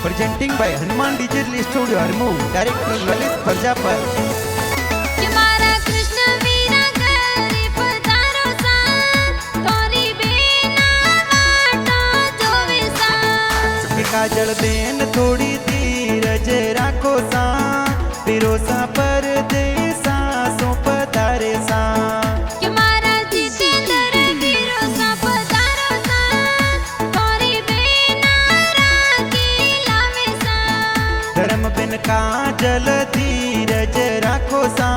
Presenting by Hanuman digital studio Harmu, director Lalit Prajapat. Kajal Ben थोड़ी धीरज राखो सा, पिरोसा परदेसा सो पधारे सा। धर्म बिन काजल धीरज राखो सा,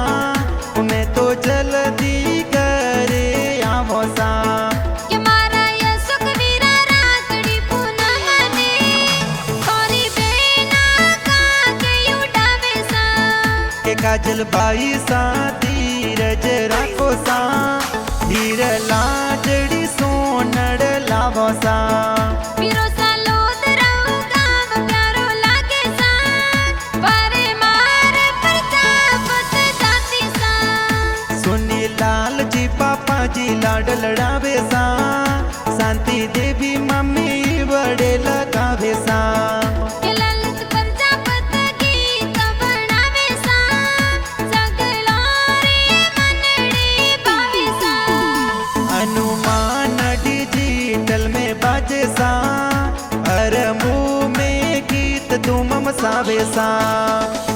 मैं तो जल्दी करे आवो सा। काजल बाई सा धीरज राखो सा, धीर लाजड़ी सोनड़ लावो सा। पिरोसा लोद रहो गाव प्यारो लागे सा, परे मार प्रजापत जाति सा। सुनी लाल जी पापा जी लाड लड़ावे सा, शांति देवी मम्मी बड़े लगावे सा। हनुमान डिजिटल में बाजे सा, हरमू में गीत तुम मसावे सा।